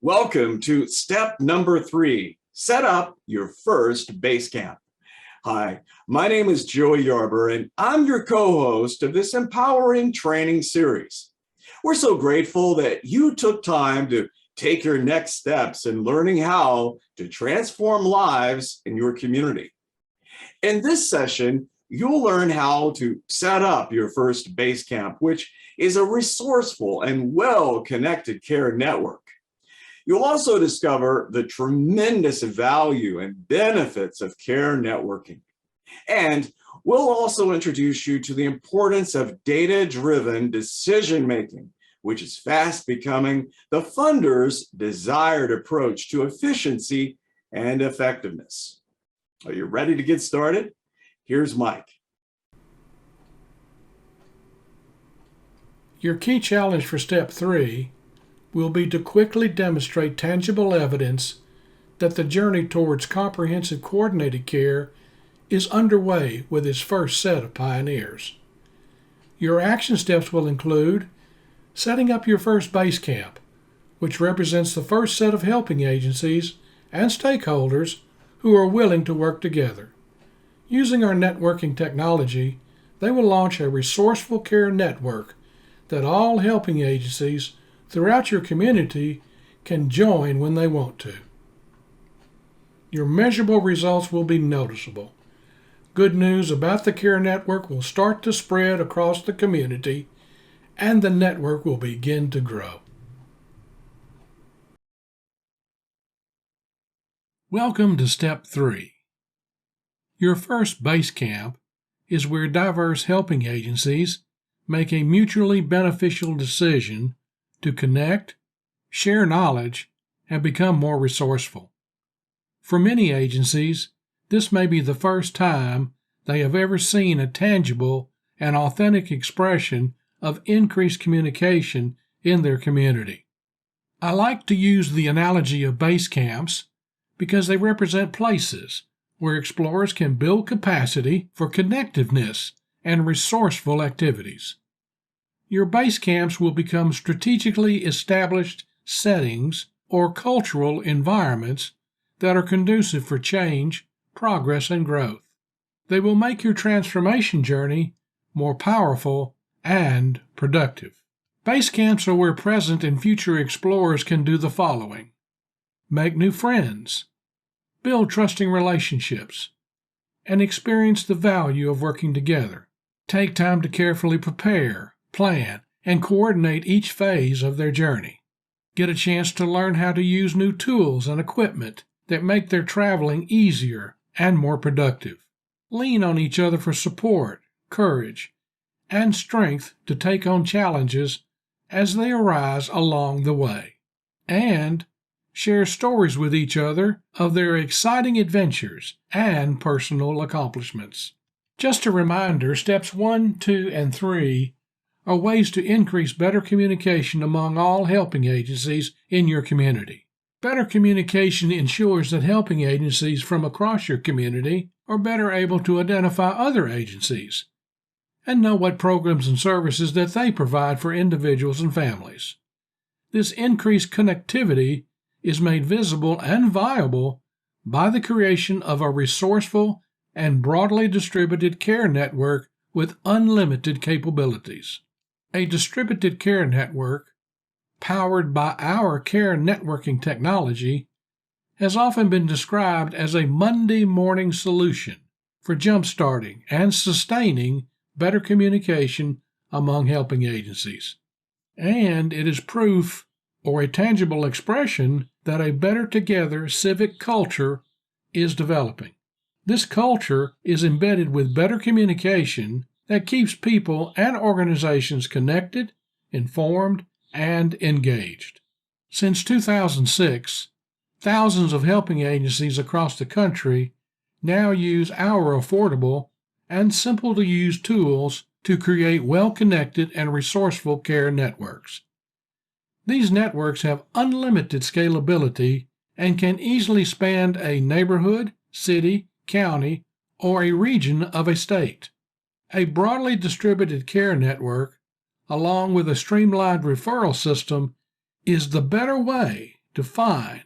Welcome to step number 3, set up your first Basecamp. Hi, my name is Joey Yarber, and I'm your co-host of this empowering training series. We're so grateful that you took time to take your next steps in learning how to transform lives in your community. In this session, you'll learn how to set up your first Basecamp, which is a resourceful and well-connected care network. You'll also discover the tremendous value and benefits of care networking. And we'll also introduce you to the importance of data-driven decision-making, which is fast becoming the funder's desired approach to efficiency and effectiveness. Are you ready to get started? Here's Mike. Your key challenge for step 3 will be to quickly demonstrate tangible evidence that the journey towards comprehensive coordinated care is underway with its first set of pioneers. Your action steps will include setting up your first Basecamp, which represents the first set of helping agencies and stakeholders who are willing to work together. Using our networking technology, they will launch a resourceful care network that all helping agencies throughout your community can join when they want to. Your measurable results will be noticeable. Good news about the care network will start to spread across the community, and the network will begin to grow. Welcome to step 3. Your first Basecamp is where diverse helping agencies make a mutually beneficial decision to connect, share knowledge, and become more resourceful. For many agencies, this may be the first time they have ever seen a tangible and authentic expression of increased communication in their community. I like to use the analogy of base camps because they represent places where explorers can build capacity for connectiveness and resourceful activities. Your base camps will become strategically established settings or cultural environments that are conducive for change, progress, and growth. They will make your transformation journey more powerful and productive. Base camps are where present and future explorers can do the following: make new friends, build trusting relationships, and experience the value of working together. Take time to carefully prepare, plan, and coordinate each phase of their journey. Get a chance to learn how to use new tools and equipment that make their traveling easier and more productive. Lean on each other for support, courage, and strength to take on challenges as they arise along the way. And share stories with each other of their exciting adventures and personal accomplishments. Just a reminder, steps 1, 2, and 3 are ways to increase better communication among all helping agencies in your community. Better communication ensures that helping agencies from across your community are better able to identify other agencies and know what programs and services that they provide for individuals and families. This increased connectivity is made visible and viable by the creation of a resourceful and broadly distributed care network with unlimited capabilities. A distributed care network, powered by our care networking technology, has often been described as a Monday morning solution for jump-starting and sustaining better communication among helping agencies. And it is proof or a tangible expression that a better together civic culture is developing. This culture is embedded with better communication that keeps people and organizations connected, informed, and engaged. Since 2006, thousands of helping agencies across the country now use our affordable and simple-to-use tools to create well-connected and resourceful care networks. These networks have unlimited scalability and can easily span a neighborhood, city, county, or a region of a state. A broadly distributed care network, along with a streamlined referral system, is the better way to find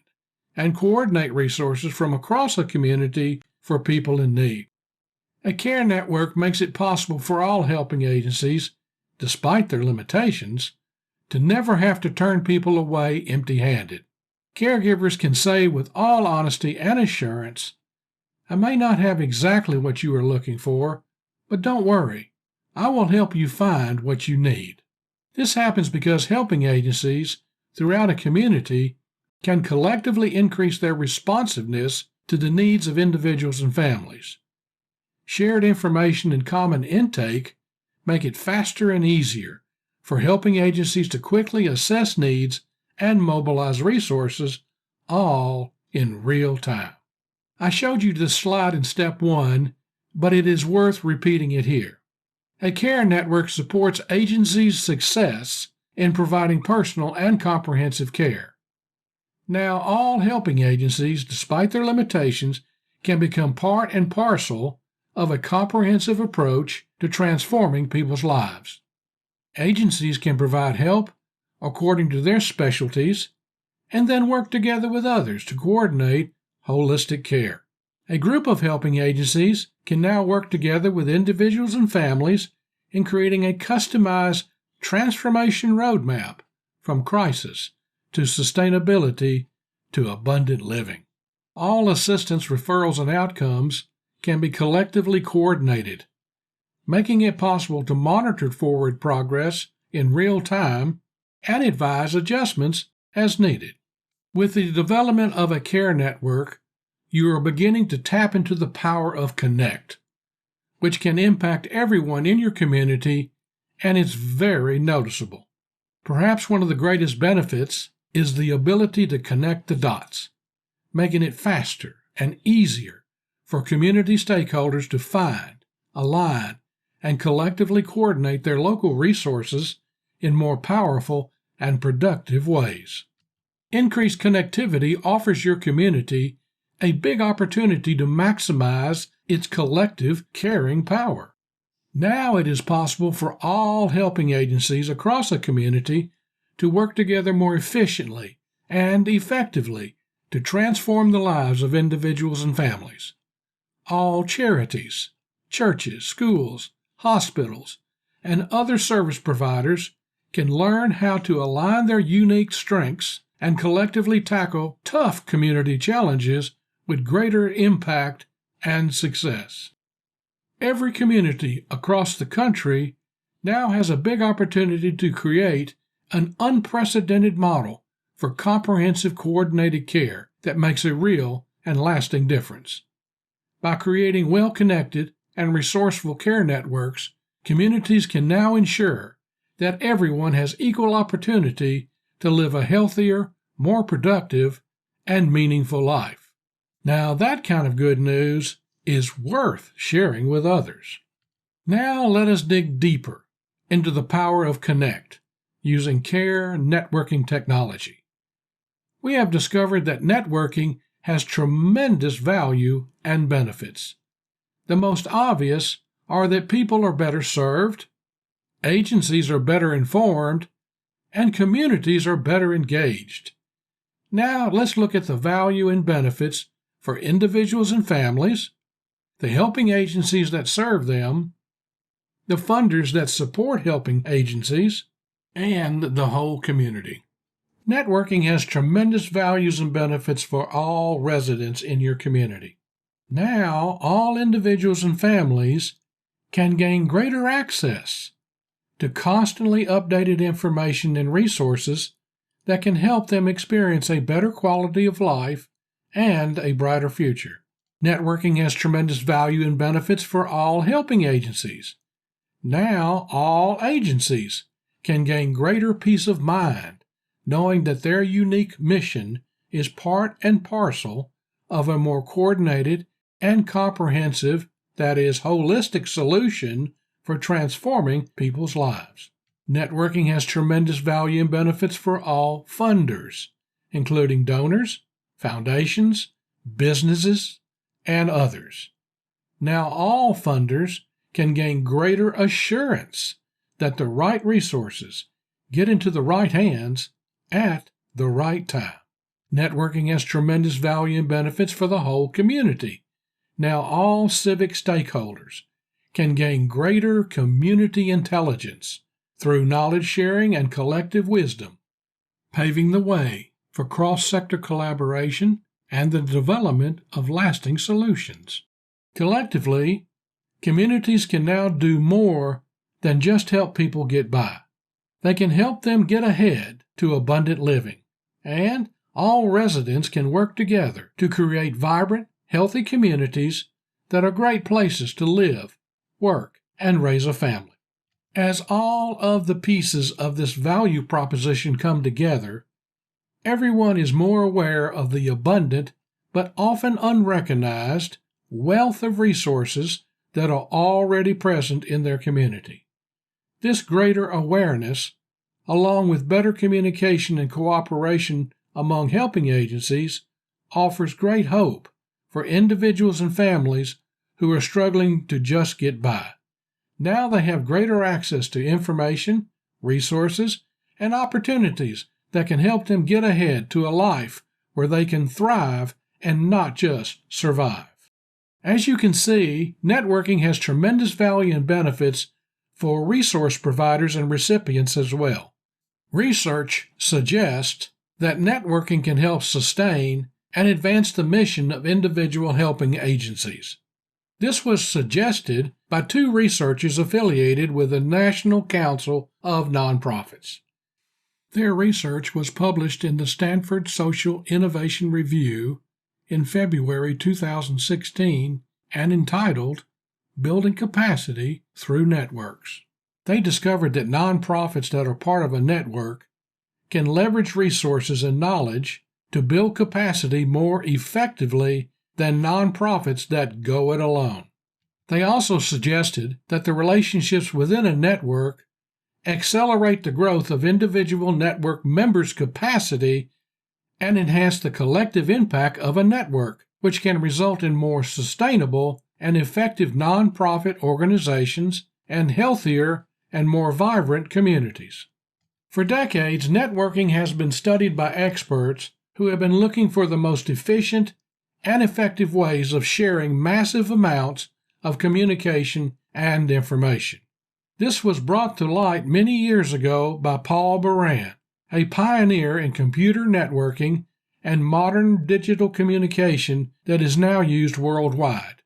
and coordinate resources from across a community for people in need. A care network makes it possible for all helping agencies, despite their limitations, to never have to turn people away empty-handed. Caregivers can say with all honesty and assurance, "I may not have exactly what you are looking for, but don't worry, I will help you find what you need." This happens because helping agencies throughout a community can collectively increase their responsiveness to the needs of individuals and families. Shared information and common intake make it faster and easier for helping agencies to quickly assess needs and mobilize resources, all in real time. I showed you this slide in step 1, but it is worth repeating it here. A care network supports agencies' success in providing personal and comprehensive care. Now, all helping agencies, despite their limitations, can become part and parcel of a comprehensive approach to transforming people's lives. Agencies can provide help according to their specialties and then work together with others to coordinate holistic care. A group of helping agencies can now work together with individuals and families in creating a customized transformation roadmap from crisis to sustainability to abundant living. All assistance, referrals, and outcomes can be collectively coordinated, making it possible to monitor forward progress in real time and advise adjustments as needed. With the development of a care network, you are beginning to tap into the power of connect, which can impact everyone in your community, and it's very noticeable. Perhaps one of the greatest benefits is the ability to connect the dots, making it faster and easier for community stakeholders to find, align, and collectively coordinate their local resources in more powerful and productive ways. Increased connectivity offers your community a big opportunity to maximize its collective caring power. Now it is possible for all helping agencies across a community to work together more efficiently and effectively to transform the lives of individuals and families. All charities, churches, schools, hospitals, and other service providers can learn how to align their unique strengths and collectively tackle tough community challenges with greater impact and success. Every community across the country now has a big opportunity to create an unprecedented model for comprehensive coordinated care that makes a real and lasting difference. By creating well-connected and resourceful care networks, communities can now ensure that everyone has equal opportunity to live a healthier, more productive, and meaningful life. Now, that kind of good news is worth sharing with others. Now, let us dig deeper into the power of Connect using care networking technology. We have discovered that networking has tremendous value and benefits. The most obvious are that people are better served, agencies are better informed, and communities are better engaged. Now, let's look at the value and benefits for individuals and families, the helping agencies that serve them, the funders that support helping agencies, and the whole community. Networking has tremendous values and benefits for all residents in your community. Now, all individuals and families can gain greater access to constantly updated information and resources that can help them experience a better quality of life and a brighter future. Networking has tremendous value and benefits for all helping agencies. Now, all agencies can gain greater peace of mind knowing that their unique mission is part and parcel of a more coordinated and comprehensive, that is, holistic solution for transforming people's lives. Networking has tremendous value and benefits for all funders, including donors, foundations, businesses, and others. Now all funders can gain greater assurance that the right resources get into the right hands at the right time. Networking has tremendous value and benefits for the whole community. Now all civic stakeholders can gain greater community intelligence through knowledge sharing and collective wisdom, paving the way for cross-sector collaboration and the development of lasting solutions. Collectively, communities can now do more than just help people get by. They can help them get ahead to abundant living, and all residents can work together to create vibrant, healthy communities that are great places to live, work, and raise a family. As all of the pieces of this value proposition come together, everyone is more aware of the abundant but often unrecognized wealth of resources that are already present in their community. This greater awareness, along with better communication and cooperation among helping agencies, offers great hope for individuals and families who are struggling to just get by. Now they have greater access to information, resources, and opportunities that can help them get ahead to a life where they can thrive and not just survive. As you can see, networking has tremendous value and benefits for resource providers and recipients as well. Research suggests that networking can help sustain and advance the mission of individual helping agencies. This was suggested by two researchers affiliated with the National Council of Nonprofits. Their research was published in the Stanford Social Innovation Review in February 2016 and entitled Building Capacity Through Networks. They discovered that nonprofits that are part of a network can leverage resources and knowledge to build capacity more effectively than nonprofits that go it alone. They also suggested that the relationships within a network accelerate the growth of individual network members' capacity and enhance the collective impact of a network, which can result in more sustainable and effective nonprofit organizations and healthier and more vibrant communities. For decades, networking has been studied by experts who have been looking for the most efficient and effective ways of sharing massive amounts of communication and information. This was brought to light many years ago by Paul Baran, a pioneer in computer networking and modern digital communication that is now used worldwide.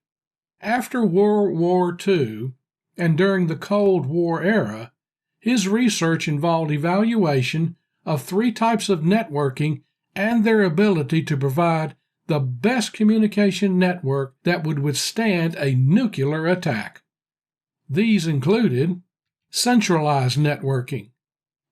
After World War II and during the Cold War era, his research involved evaluation of three types of networking and their ability to provide the best communication network that would withstand a nuclear attack. These included centralized networking.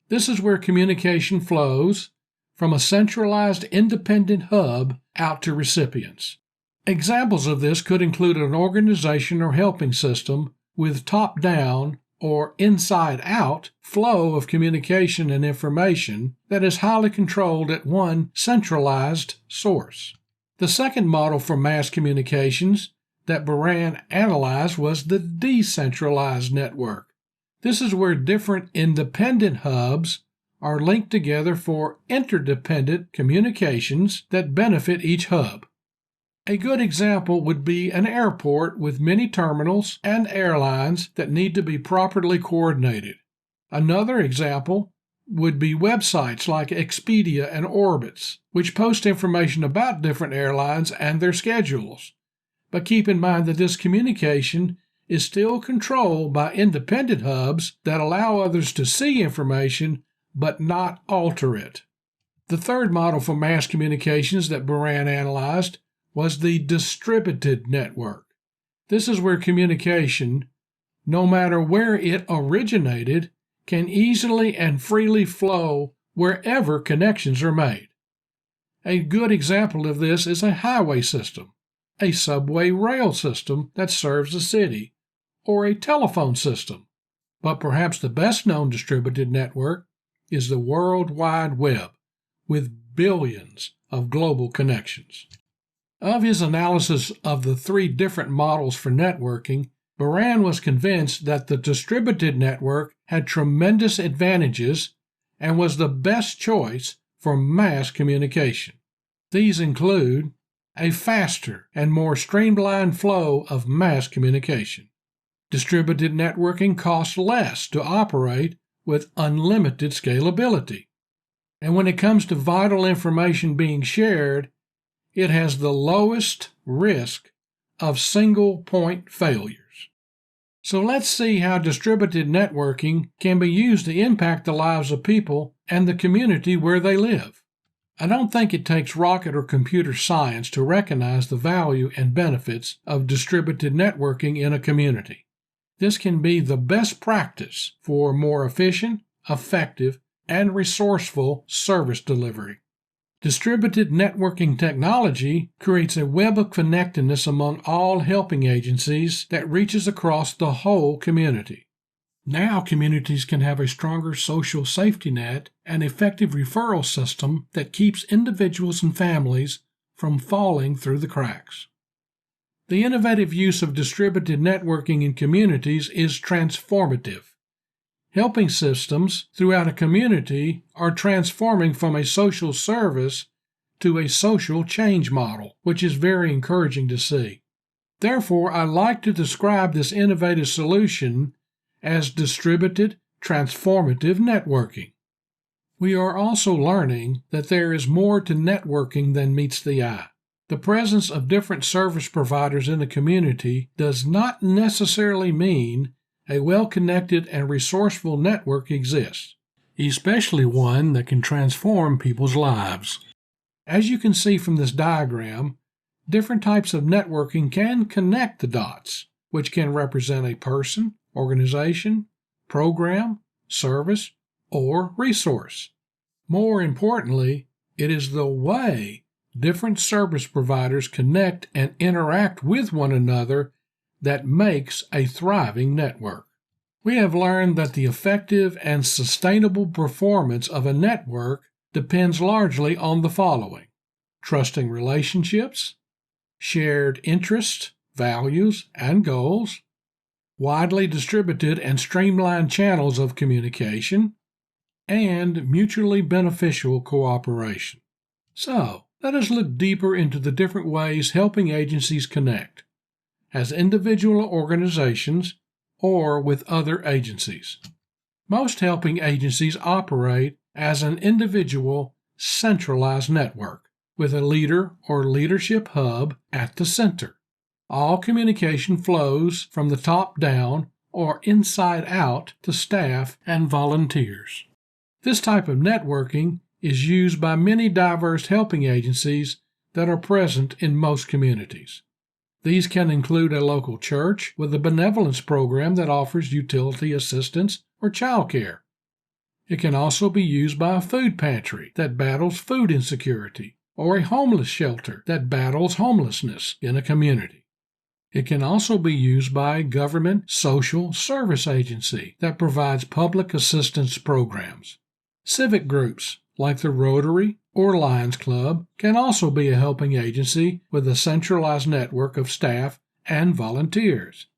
This is where communication flows from a centralized independent hub out to recipients. Examples of this could include an organization or helping system with top-down or inside-out flow of communication and information that is highly controlled at one centralized source. The second model for mass communications that Baran analyzed was the decentralized network. This is where different independent hubs are linked together for interdependent communications that benefit each hub. A good example would be an airport with many terminals and airlines that need to be properly coordinated. Another example would be websites like Expedia and Orbitz, which post information about different airlines and their schedules. But keep in mind that this communication is still controlled by independent hubs that allow others to see information but not alter it. The third model for mass communications that Baran analyzed was the distributed network. This is where communication, no matter where it originated, can easily and freely flow wherever connections are made. A good example of this is a highway system, a subway rail system that serves a city, or a telephone system. But perhaps the best-known distributed network is the World Wide Web, with billions of global connections. Of his analysis of the three different models for networking, Baran was convinced that the distributed network had tremendous advantages and was the best choice for mass communication. These include a faster and more streamlined flow of mass communication. Distributed networking costs less to operate with unlimited scalability. And when it comes to vital information being shared, it has the lowest risk of single-point failures. So let's see how distributed networking can be used to impact the lives of people and the community where they live. I don't think it takes rocket or computer science to recognize the value and benefits of distributed networking in a community. This can be the best practice for more efficient, effective, and resourceful service delivery. Distributed networking technology creates a web of connectedness among all helping agencies that reaches across the whole community. Now communities can have a stronger social safety net and effective referral system that keeps individuals and families from falling through the cracks. The innovative use of distributed networking in communities is transformative. Helping systems throughout a community are transforming from a social service to a social change model, which is very encouraging to see. Therefore, I like to describe this innovative solution as distributed transformative networking. We are also learning that there is more to networking than meets the eye. The presence of different service providers in a community does not necessarily mean a well-connected and resourceful network exists, especially one that can transform people's lives. As you can see from this diagram, different types of networking can connect the dots, which can represent a person, organization, program, service, or resource. More importantly, it is the way different service providers connect and interact with one another that makes a thriving network. We have learned that the effective and sustainable performance of a network depends largely on the following: trusting relationships, shared interests, values, and goals, widely distributed and streamlined channels of communication, and mutually beneficial cooperation. So, let us look deeper into the different ways helping agencies connect, as individual organizations or with other agencies. Most helping agencies operate as an individual, centralized network, with a leader or leadership hub at the center. All communication flows from the top down or inside out to staff and volunteers. This type of networking is used by many diverse helping agencies that are present in most communities. These can include a local church with a benevolence program that offers utility assistance or childcare. It can also be used by a food pantry that battles food insecurity, or a homeless shelter that battles homelessness in a community. It can also be used by a government social service agency that provides public assistance programs. Civic groups like the Rotary or Lions Club can also be a helping agency with a centralized network of staff and volunteers.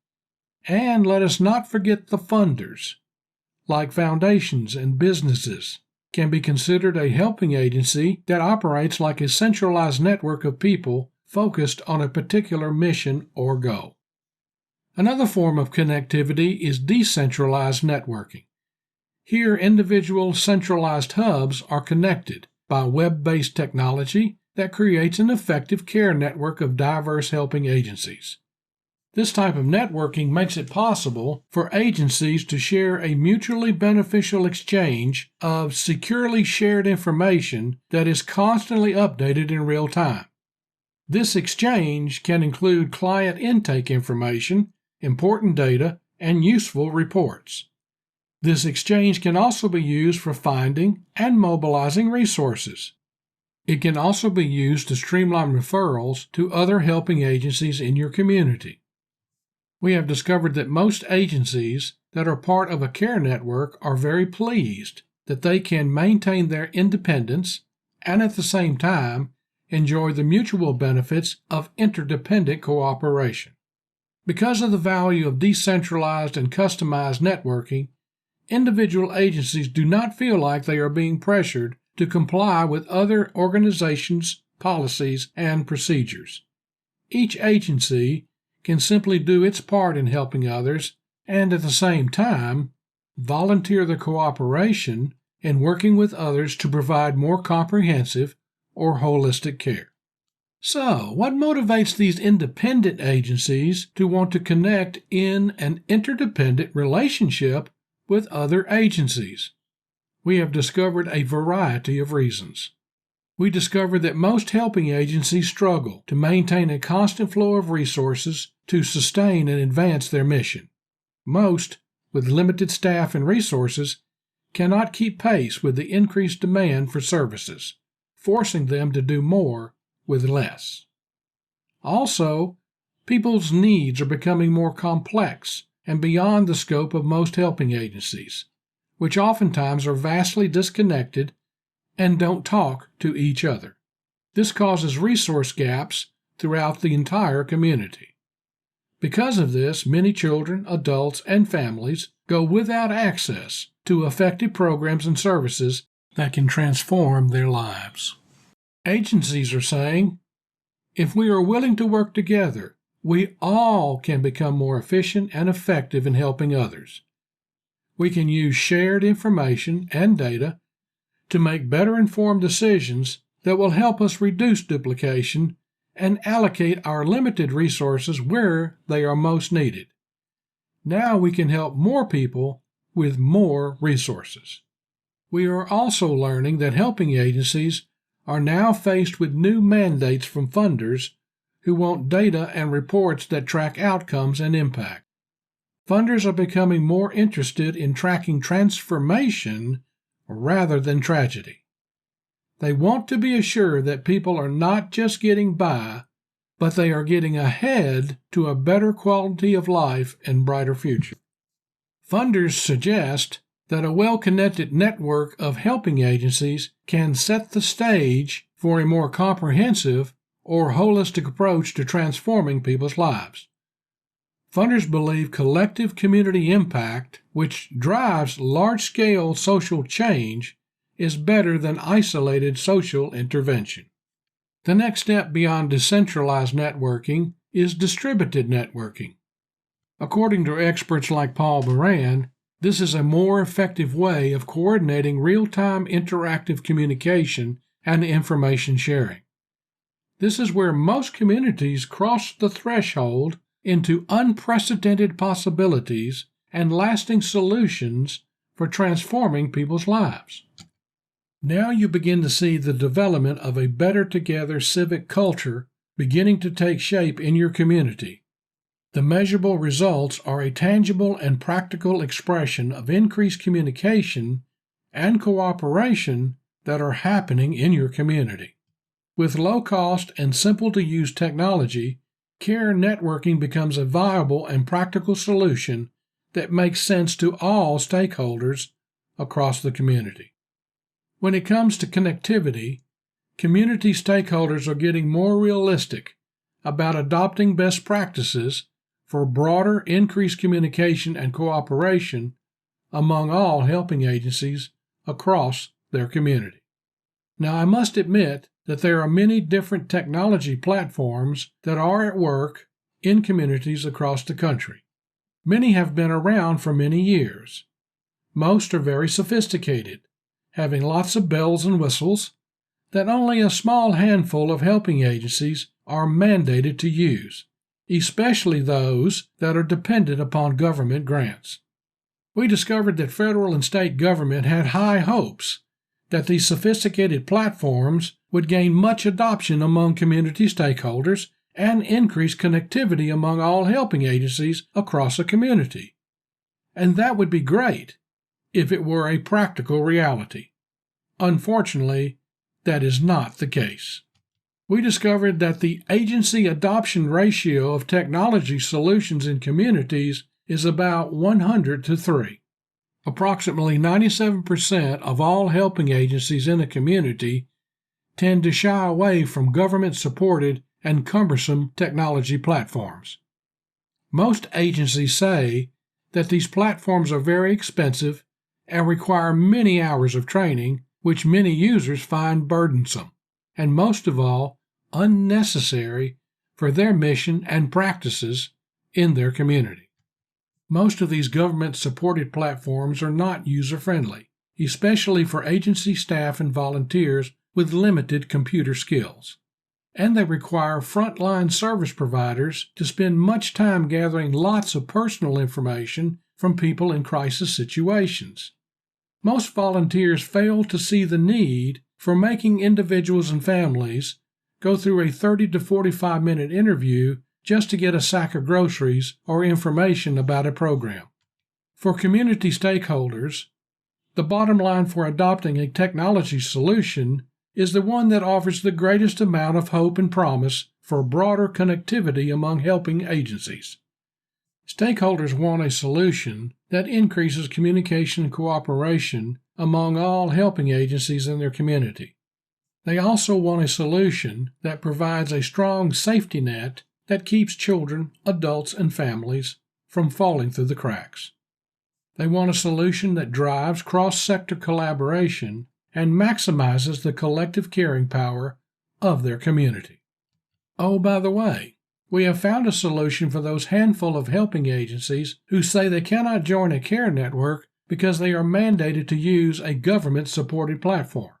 And let us not forget the funders, like foundations and businesses, can be considered a helping agency that operates like a centralized network of people focused on a particular mission or goal. Another form of connectivity is decentralized networking. Here, individual centralized hubs are connected by web-based technology that creates an effective care network of diverse helping agencies. This type of networking makes it possible for agencies to share a mutually beneficial exchange of securely shared information that is constantly updated in real time. This exchange can include client intake information, important data, and useful reports. This exchange can also be used for finding and mobilizing resources. It can also be used to streamline referrals to other helping agencies in your community. We have discovered that most agencies that are part of a care network are very pleased that they can maintain their independence and at the same time enjoy the mutual benefits of interdependent cooperation. Because of the value of decentralized and customized networking, individual agencies do not feel like they are being pressured to comply with other organizations' policies, and procedures. Each agency can simply do its part in helping others and at the same time volunteer their cooperation in working with others to provide more comprehensive or holistic care. So, what motivates these independent agencies to want to connect in an interdependent relationship with other agencies? We have discovered a variety of reasons. We discovered that most helping agencies struggle to maintain a constant flow of resources to sustain and advance their mission. Most, with limited staff and resources, cannot keep pace with the increased demand for services, forcing them to do more with less. Also, people's needs are becoming more complex and beyond the scope of most helping agencies, which oftentimes are vastly disconnected and don't talk to each other. This causes resource gaps throughout the entire community. Because of this, many children, adults, and families go without access to effective programs and services that can transform their lives. Agencies are saying, if we are willing to work together, we all can become more efficient and effective in helping others. We can use shared information and data to make better informed decisions that will help us reduce duplication and allocate our limited resources where they are most needed. Now we can help more people with more resources. We are also learning that helping agencies are now faced with new mandates from funders who want data and reports that track outcomes and impact. Funders are becoming more interested in tracking transformation rather than tragedy. They want to be assured that people are not just getting by, but they are getting ahead to a better quality of life and brighter future. Funders suggest that a well-connected network of helping agencies can set the stage for a more comprehensive or holistic approach to transforming people's lives. Funders believe collective community impact, which drives large-scale social change, is better than isolated social intervention. The next step beyond decentralized networking is distributed networking. According to experts like Paul Moran, this is a more effective way of coordinating real-time interactive communication and information sharing. This is where most communities cross the threshold into unprecedented possibilities and lasting solutions for transforming people's lives. Now you begin to see the development of a better together civic culture beginning to take shape in your community. The measurable results are a tangible and practical expression of increased communication and cooperation that are happening in your community. With low-cost and simple-to-use technology, care networking becomes a viable and practical solution that makes sense to all stakeholders across the community. When it comes to connectivity, community stakeholders are getting more realistic about adopting best practices for broader increased communication and cooperation among all helping agencies across their community. Now, I must admit that there are many different technology platforms that are at work in communities across the country. Many have been around for many years. Most are very sophisticated, having lots of bells and whistles that only a small handful of helping agencies are mandated to use, especially those that are dependent upon government grants. We discovered that federal and state government had high hopes that these sophisticated platforms would gain much adoption among community stakeholders and increase connectivity among all helping agencies across a community. And that would be great if it were a practical reality. Unfortunately, that is not the case. We discovered that the agency adoption ratio of technology solutions in communities is about 100 to 3. Approximately 97% of all helping agencies in a community tend to shy away from government-supported and cumbersome technology platforms. Most agencies say that these platforms are very expensive and require many hours of training, which many users find burdensome. and most of all, unnecessary for their mission and practices in their community. Most of these government-supported platforms are not user-friendly, especially for agency staff and volunteers with limited computer skills. And they require frontline service providers to spend much time gathering lots of personal information from people in crisis situations. Most volunteers fail to see the need for making individuals and families go through a 30 to 45-minute interview just to get a sack of groceries or information about a program. For community stakeholders, the bottom line for adopting a technology solution is the one that offers the greatest amount of hope and promise for broader connectivity among helping agencies. Stakeholders want a solution that increases communication and cooperation among all helping agencies in their community. They also want a solution that provides a strong safety net that keeps children, adults, and families from falling through the cracks. They want a solution that drives cross-sector collaboration and maximizes the collective caring power of their community. Oh, by the way, we have found a solution for those handful of helping agencies who say they cannot join a care network because they are mandated to use a government-supported platform.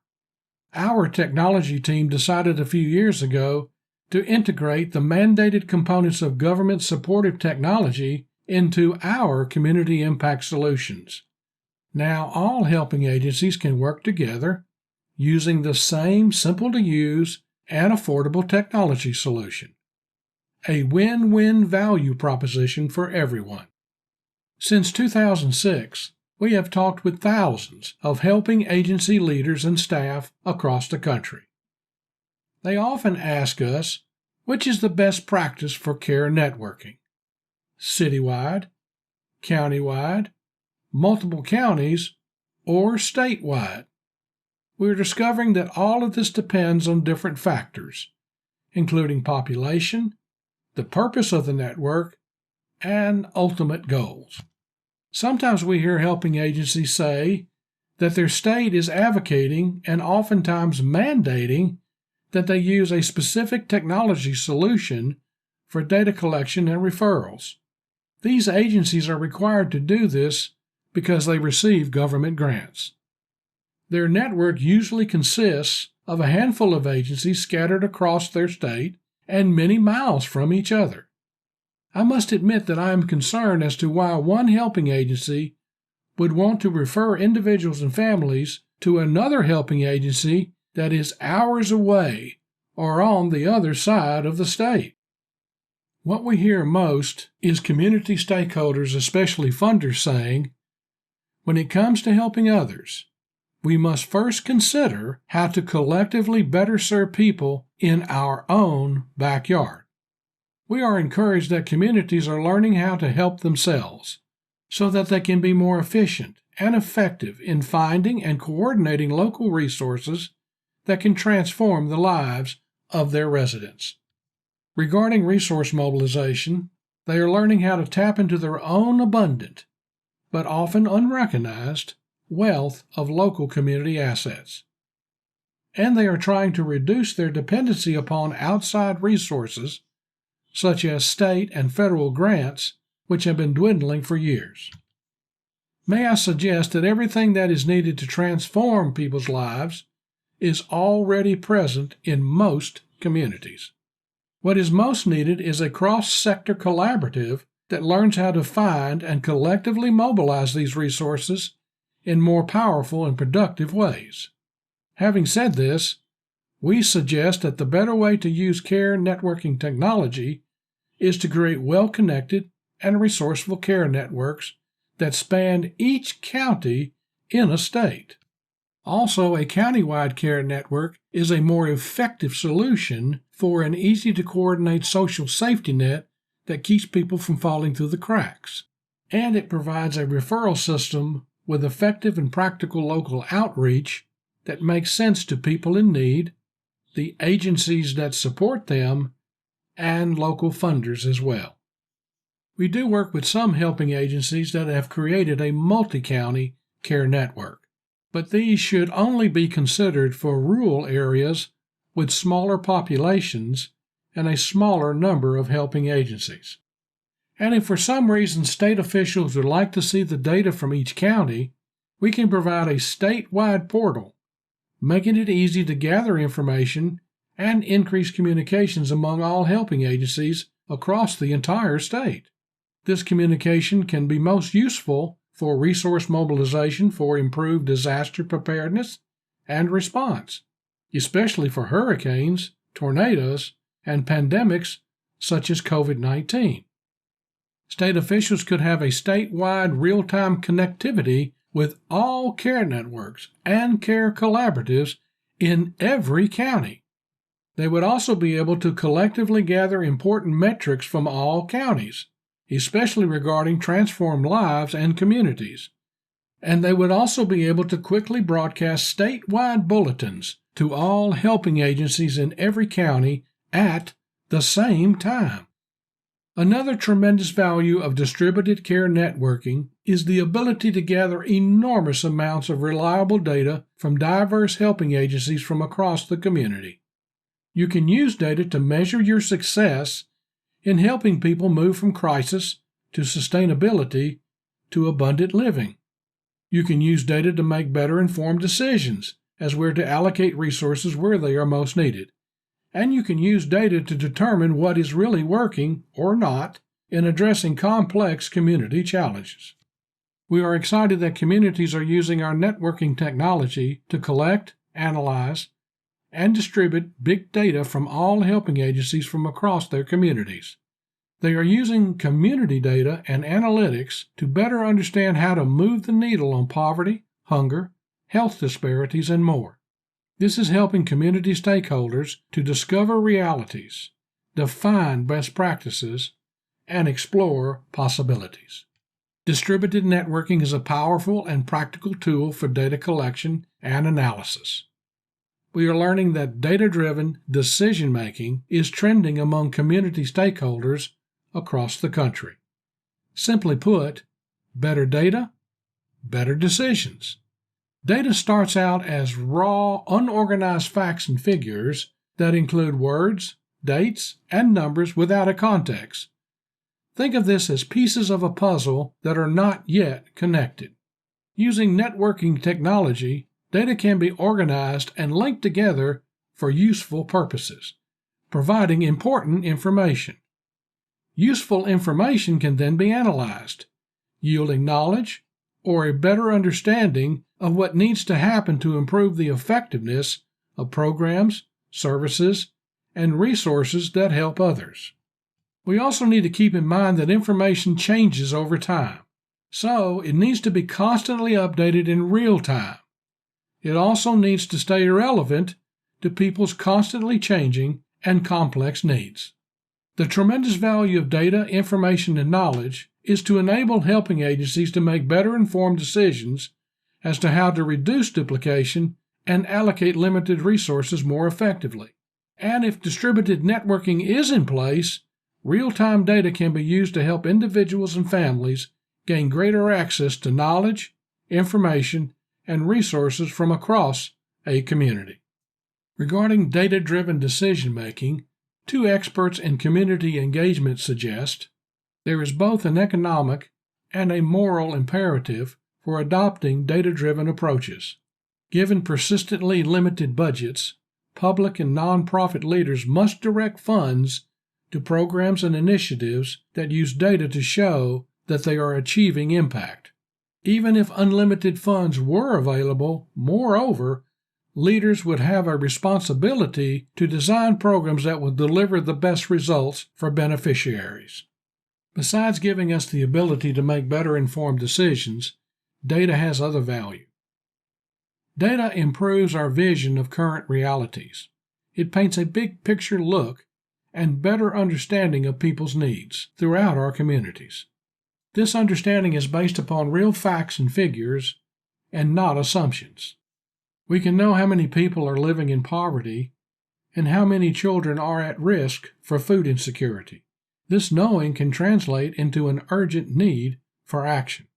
Our technology team decided a few years ago to integrate the mandated components of government-supported technology into our community impact solutions. Now all helping agencies can work together using the same simple-to-use and affordable technology solution. A win-win value proposition for everyone. Since 2006, we have talked with thousands of helping agency leaders and staff across the country. They often ask us, which is the best practice for care networking? Citywide, countywide, multiple counties, or statewide? We're discovering that all of this depends on different factors, including population, the purpose of the network, and ultimate goals. Sometimes we hear helping agencies say that their state is advocating and oftentimes mandating that they use a specific technology solution for data collection and referrals. These agencies are required to do this because they receive government grants. Their network usually consists of a handful of agencies scattered across their state and many miles from each other. I must admit that I am concerned as to why one helping agency would want to refer individuals and families to another helping agency that is hours away or on the other side of the state. What we hear most is community stakeholders, especially funders, saying, when it comes to helping others, we must first consider how to collectively better serve people in our own backyard. We are encouraged that communities are learning how to help themselves so that they can be more efficient and effective in finding and coordinating local resources that can transform the lives of their residents. Regarding resource mobilization, they are learning how to tap into their own abundant, but often unrecognized, wealth of local community assets. And they are trying to reduce their dependency upon outside resources, such as state and federal grants, which have been dwindling for years. May I suggest that everything that is needed to transform people's lives is already present in most communities. What is most needed is a cross-sector collaborative that learns how to find and collectively mobilize these resources in more powerful and productive ways. Having said this, we suggest that the better way to use care networking technology is to create well-connected and resourceful care networks that span each county in a state. Also, a countywide care network is a more effective solution for an easy-to-coordinate social safety net that keeps people from falling through the cracks. And it provides a referral system with effective and practical local outreach that makes sense to people in need, the agencies that support them, and local funders as well. We do work with some helping agencies that have created a multi-county care network, but these should only be considered for rural areas with smaller populations and a smaller number of helping agencies. And if for some reason state officials would like to see the data from each county, we can provide a statewide portal, making it easy to gather information and increase communications among all helping agencies across the entire state. This communication can be most useful for resource mobilization for improved disaster preparedness and response, especially for hurricanes, tornadoes, and pandemics such as COVID-19. State officials could have a statewide real-time connectivity with all care networks and care collaboratives in every county. They would also be able to collectively gather important metrics from all counties, especially regarding transformed lives and communities. And they would also be able to quickly broadcast statewide bulletins to all helping agencies in every county at the same time. Another tremendous value of distributed care networking is the ability to gather enormous amounts of reliable data from diverse helping agencies from across the community. You can use data to measure your success in helping people move from crisis to sustainability to abundant living. You can use data to make better informed decisions as where to allocate resources where they are most needed. And you can use data to determine what is really working or not in addressing complex community challenges. We are excited that communities are using our networking technology to collect, analyze, and distribute big data from all helping agencies from across their communities. They are using community data and analytics to better understand how to move the needle on poverty, hunger, health disparities, and more. This is helping community stakeholders to discover realities, define best practices, and explore possibilities. Distributed networking is a powerful and practical tool for data collection and analysis. We are learning that data-driven decision-making is trending among community stakeholders across the country. Simply put, better data, better decisions. Data starts out as raw, unorganized facts and figures that include words, dates, and numbers without a context. Think of this as pieces of a puzzle that are not yet connected. Using networking technology, data can be organized and linked together for useful purposes, providing important information. Useful information can then be analyzed, yielding knowledge or a better understanding of what needs to happen to improve the effectiveness of programs, services, and resources that help others. We also need to keep in mind that information changes over time, so it needs to be constantly updated in real time. It also needs to stay relevant to people's constantly changing and complex needs. The tremendous value of data, information, and knowledge is to enable helping agencies to make better informed decisions as to how to reduce duplication and allocate limited resources more effectively. And if distributed networking is in place, real-time data can be used to help individuals and families gain greater access to knowledge, information, and resources from across a community. Regarding data-driven decision-making, two experts in community engagement suggest there is both an economic and a moral imperative for adopting data-driven approaches. Given persistently limited budgets, public and nonprofit leaders must direct funds to programs and initiatives that use data to show that they are achieving impact. Even if unlimited funds were available, moreover, leaders would have a responsibility to design programs that will deliver the best results for beneficiaries. Besides giving us the ability to make better informed decisions, data has other value. Data improves our vision of current realities. It paints a big picture look and better understanding of people's needs throughout our communities. This understanding is based upon real facts and figures and not assumptions. We can know how many people are living in poverty and how many children are at risk for food insecurity. This knowing can translate into an urgent need for action.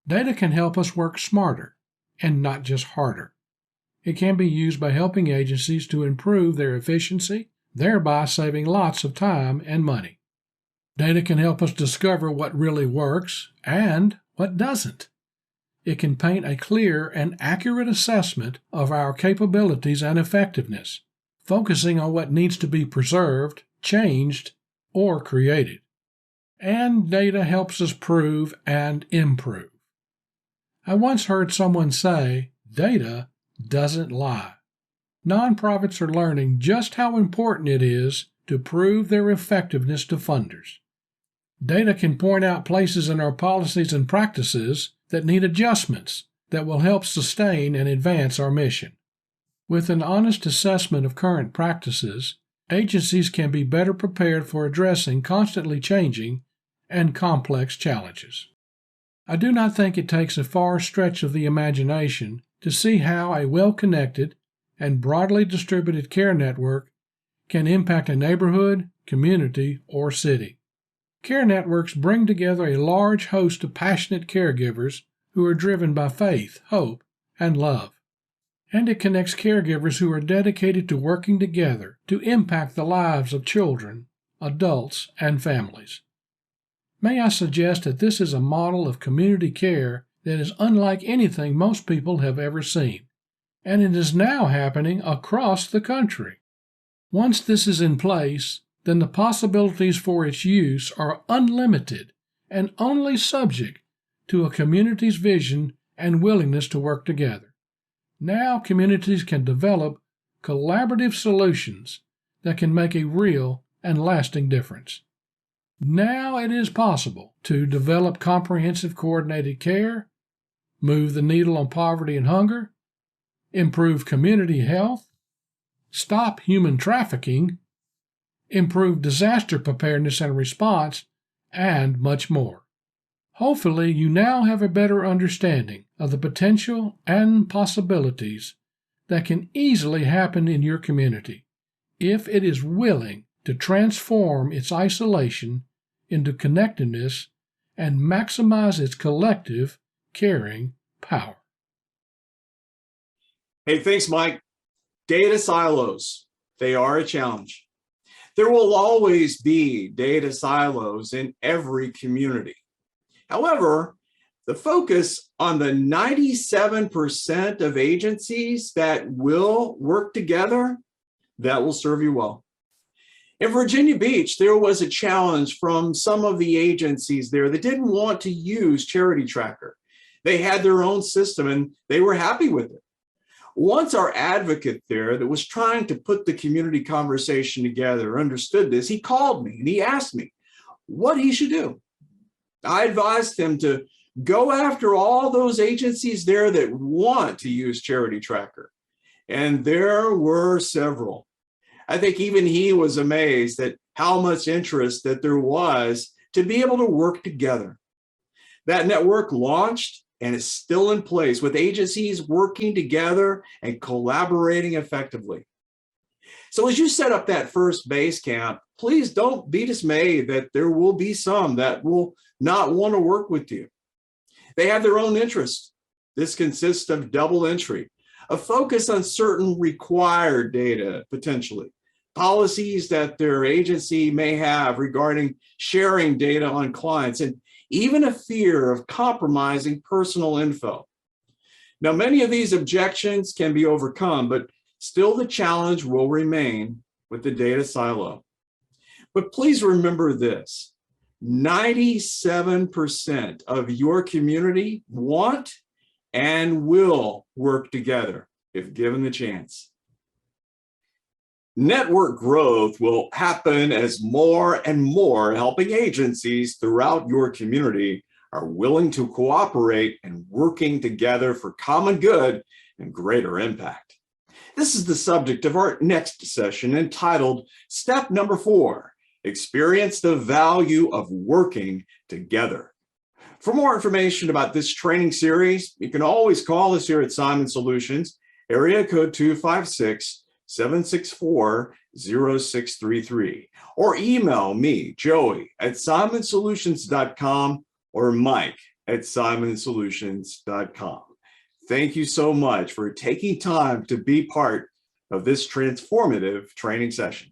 Data can help us work smarter and not just harder. It can be used by helping agencies to improve their efficiency, thereby saving lots of time and money. Data can help us discover what really works and what doesn't. It can paint a clear and accurate assessment of our capabilities and effectiveness, focusing on what needs to be preserved, changed, or created. And data helps us prove and improve. I once heard someone say, data doesn't lie. Nonprofits are learning just how important it is to prove their effectiveness to funders. Data can point out places in our policies and practices that need adjustments that will help sustain and advance our mission. With an honest assessment of current practices, agencies can be better prepared for addressing constantly changing and complex challenges. I do not think it takes a far stretch of the imagination to see how a well-connected and broadly distributed care network can impact a neighborhood, community, or city. Care networks bring together a large host of passionate caregivers who are driven by faith, hope, and love. And it connects caregivers who are dedicated to working together to impact the lives of children, adults, and families. May I suggest that this is a model of community care that is unlike anything most people have ever seen, and it is now happening across the country. Once this is in place, then the possibilities for its use are unlimited and only subject to a community's vision and willingness to work together. Now communities can develop collaborative solutions that can make a real and lasting difference. Now it is possible to develop comprehensive coordinated care, move the needle on poverty and hunger, improve community health, stop human trafficking, improve disaster preparedness and response, and much more. Hopefully, you now have a better understanding of the potential and possibilities that can easily happen in your community if it is willing to transform its isolation into connectedness and maximize its collective caring power. Hey, thanks, Mike. Data silos, they are a challenge. There will always be data silos in every community. However, the focus on the 97% of agencies that will work together, that will serve you well. In Virginia Beach, there was a challenge from some of the agencies there that didn't want to use Charity Tracker. They had their own system and they were happy with it. Once our advocate there that was trying to put the community conversation together understood this, he called me and he asked me what he should do. I advised him to go after all those agencies there that want to use Charity Tracker. And there were several. I think even he was amazed at how much interest that there was to be able to work together. That network launched and is still in place with agencies working together and collaborating effectively. So as you set up that first Basecamp, please don't be dismayed that there will be some that will not want to work with you. They have their own interests. This consists of double entry, a focus on certain required data, potentially, policies that their agency may have regarding sharing data on clients, and even a fear of compromising personal info. Now, many of these objections can be overcome, but still the challenge will remain with the data silo. But please remember this, 97% of your community want and will work together if given the chance. Network growth will happen as more and more helping agencies throughout your community are willing to cooperate and working together for common good and greater impact. This is the subject of our next session entitled Step Number 4, Experience the Value of Working Together. For more information about this training series, you can always call us here at Simon Solutions, area code 256-764-0633, or email me, Joey, at simonsolutions.com or Mike at simonsolutions.com. thank you so much for taking time to be part of this transformative training session.